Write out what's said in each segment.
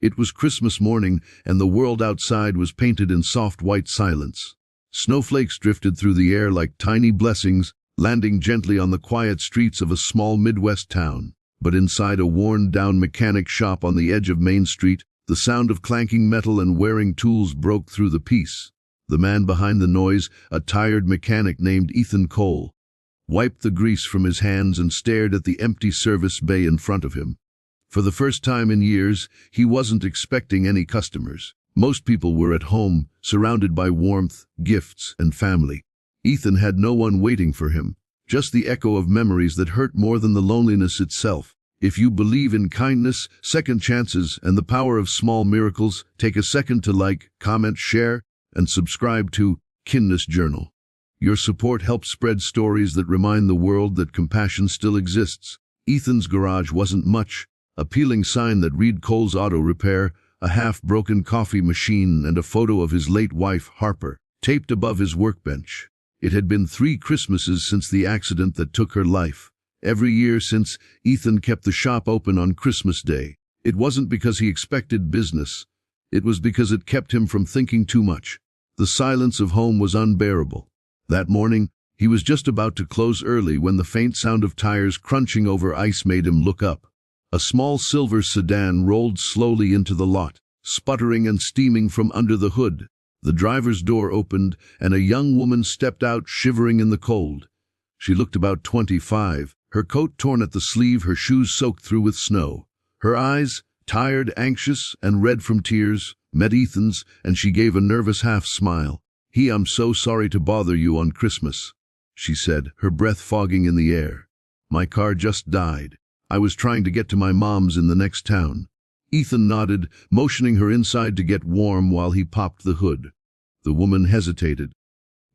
It was Christmas morning, and the world outside was painted in soft white silence. Snowflakes drifted through the air like tiny blessings, landing gently on the quiet streets of a small Midwest town. But inside a worn-down mechanic shop on the edge of Main Street, the sound of clanking metal and wearing tools broke through the peace. The man behind the noise, a tired mechanic named Ethan Cole, wiped the grease from his hands and stared at the empty service bay in front of him. For the first time in years, he wasn't expecting any customers. Most people were at home, surrounded by warmth, gifts, and family. Ethan had no one waiting for him, just the echo of memories that hurt more than the loneliness itself. If you believe in kindness, second chances, and the power of small miracles, take a second to like, comment, share, and subscribe to Kindness Journal. Your support helps spread stories that remind the world that compassion still exists. Ethan's garage wasn't much. A peeling sign that read Cole's Auto Repair, a half-broken coffee machine, and a photo of his late wife, Harper, taped above his workbench. It had been 3 Christmases since the accident that took her life. Every year since, Ethan kept the shop open on Christmas Day. It wasn't because he expected business. It was because it kept him from thinking too much. The silence of home was unbearable. That morning, he was just about to close early when the faint sound of tires crunching over ice made him look up. A small silver sedan rolled slowly into the lot, sputtering and steaming from under the hood. The driver's door opened, and a young woman stepped out, shivering in the cold. She looked about 25, her coat torn at the sleeve, her shoes soaked through with snow. Her eyes, tired, anxious, and red from tears, met Ethan's, and she gave a nervous half-smile. "I'm so sorry to bother you on Christmas," she said, her breath fogging in the air. "My car just died. I was trying to get to my mom's in the next town." Ethan nodded, motioning her inside to get warm while he popped the hood. The woman hesitated,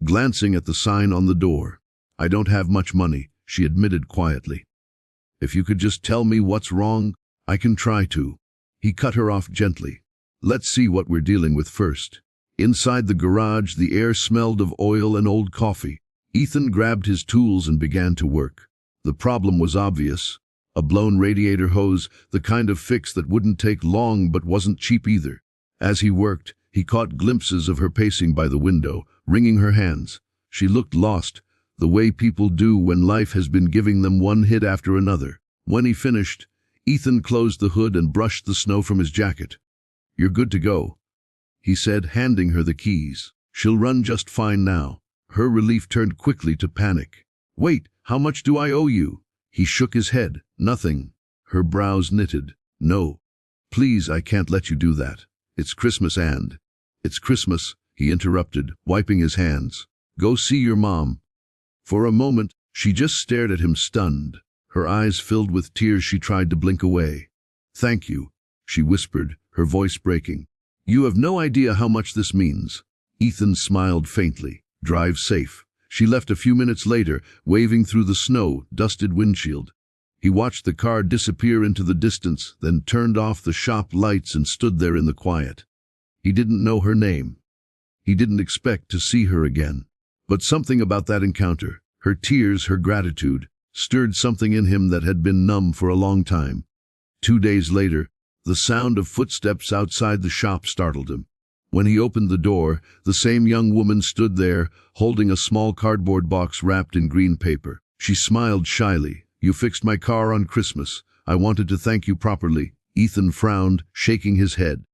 glancing at the sign on the door. "I don't have much money," she admitted quietly. "If you could just tell me what's wrong, I can try to." He cut her off gently. "Let's see what we're dealing with first." Inside the garage, the air smelled of oil and old coffee. Ethan grabbed his tools and began to work. The problem was obvious. A blown radiator hose, the kind of fix that wouldn't take long but wasn't cheap either. As he worked, he caught glimpses of her pacing by the window, wringing her hands. She looked lost, the way people do when life has been giving them one hit after another. When he finished, Ethan closed the hood and brushed the snow from his jacket. "You're good to go," he said, handing her the keys. "She'll run just fine now." Her relief turned quickly to panic. "Wait, how much do I owe you?" He shook his head. "Nothing." Her brows knitted. "No. Please, I can't let you do that. It's Christmas and—" "It's Christmas," he interrupted, wiping his hands. "Go see your mom." For a moment, she just stared at him, stunned. Her eyes filled with tears. She tried to blink away. "Thank you," she whispered, her voice breaking. "You have no idea how much this means." Ethan smiled faintly. "Drive safe." She left a few minutes later, waving through the snow-dusted windshield. He watched the car disappear into the distance, then turned off the shop lights and stood there in the quiet. He didn't know her name. He didn't expect to see her again. But something about that encounter, her tears, her gratitude, stirred something in him that had been numb for a long time. 2 days later, the sound of footsteps outside the shop startled him. When he opened the door, the same young woman stood there, holding a small cardboard box wrapped in green paper. She smiled shyly. "You fixed my car on Christmas. I wanted to thank you properly." Ethan frowned, shaking his head.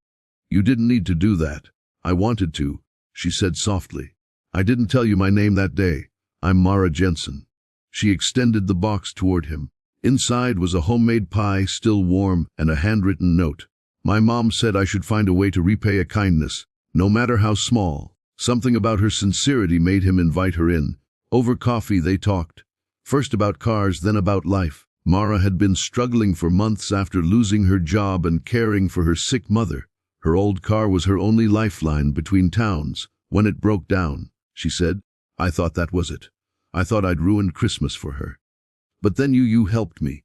"You didn't need to do that." "I wanted to," she said softly. "I didn't tell you my name that day. I'm Mara Jensen." She extended the box toward him. Inside was a homemade pie, still warm, and a handwritten note. "My mom said I should find a way to repay a kindness, no matter how small." Something about her sincerity made him invite her in. Over coffee they talked. First about cars, then about life. Mara had been struggling for months after losing her job and caring for her sick mother. Her old car was her only lifeline between towns. "When it broke down," she said, "I thought that was it. I thought I'd ruined Christmas for her. But then you helped me."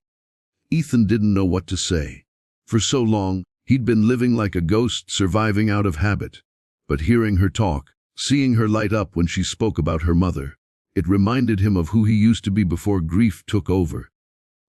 Ethan didn't know what to say. For so long, he'd been living like a ghost, surviving out of habit. But hearing her talk, seeing her light up when she spoke about her mother, it reminded him of who he used to be before grief took over.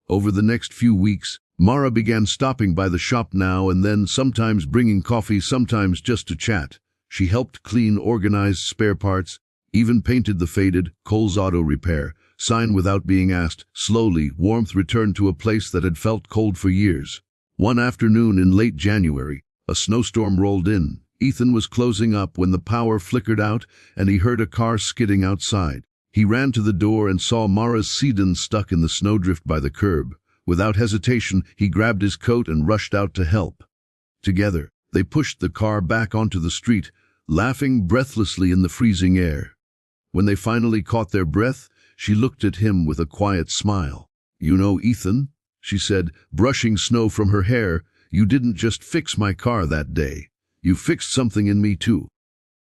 Over the next few weeks, Mara began stopping by the shop now and then, sometimes bringing coffee, sometimes just to chat. She helped clean, organized spare parts, even painted the faded Cole's Auto Repair sign without being asked. Slowly, warmth returned to a place that had felt cold for years. One afternoon in late January, a snowstorm rolled in. Ethan was closing up when the power flickered out and he heard a car skidding outside. He ran to the door and saw Mara's sedan stuck in the snowdrift by the curb. Without hesitation, he grabbed his coat and rushed out to help. Together, they pushed the car back onto the street, laughing breathlessly in the freezing air. When they finally caught their breath, she looked at him with a quiet smile. "You know, Ethan," she said, brushing snow from her hair, "you didn't just fix my car that day. You fixed something in me too."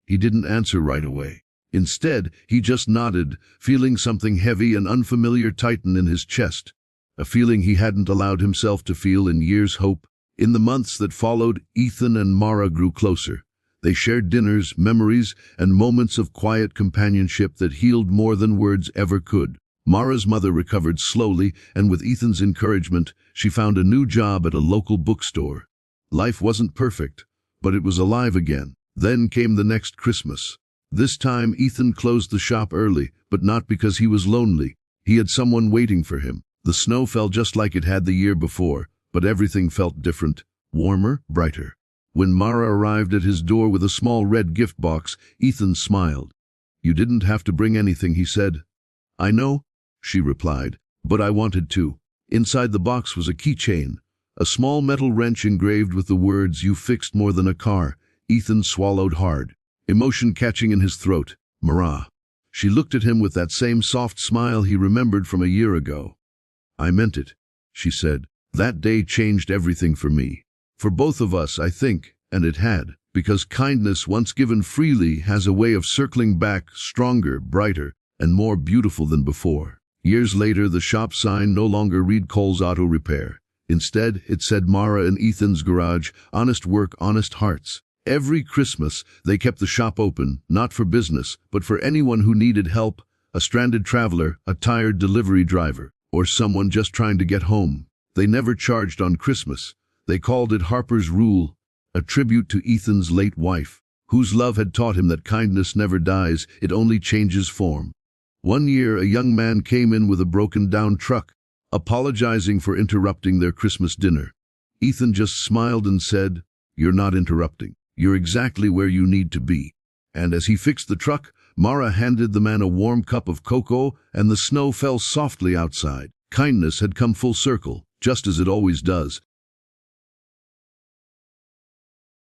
He didn't answer right away. Instead, he just nodded, feeling something heavy and unfamiliar tighten in his chest, a feeling he hadn't allowed himself to feel in years. Hope. In the months that followed, Ethan and Mara grew closer. They shared dinners, memories, and moments of quiet companionship that healed more than words ever could. Mara's mother recovered slowly, and with Ethan's encouragement, she found a new job at a local bookstore. Life wasn't perfect, but it was alive again. Then came the next Christmas. This time, Ethan closed the shop early, but not because he was lonely. He had someone waiting for him. The snow fell just like it had the year before, but everything felt different, warmer, brighter. When Mara arrived at his door with a small red gift box, Ethan smiled. "You didn't have to bring anything," he said. "I know," she replied, "but I wanted to." Inside the box was a keychain, a small metal wrench engraved with the words, "You fixed more than a car." Ethan swallowed hard, emotion catching in his throat. "Mara." She looked at him with that same soft smile he remembered from a year ago. "I meant it," she said. "That day changed everything for me. For both of us, I think, and it had, because kindness once given freely has a way of circling back, stronger, brighter, and more beautiful than before." Years later, the shop sign no longer read Cole's Auto Repair. Instead, it said Mara and Ethan's Garage, honest work, honest hearts. Every Christmas, they kept the shop open, not for business, but for anyone who needed help, a stranded traveler, a tired delivery driver, or someone just trying to get home. They never charged on Christmas. They called it Harper's Rule, a tribute to Ethan's late wife, whose love had taught him that kindness never dies, it only changes form. One year, a young man came in with a broken-down truck, apologizing for interrupting their Christmas dinner. Ethan just smiled and said, "You're not interrupting. You're exactly where you need to be." And as he fixed the truck, Mara handed the man a warm cup of cocoa, and the snow fell softly outside. Kindness had come full circle, just as it always does.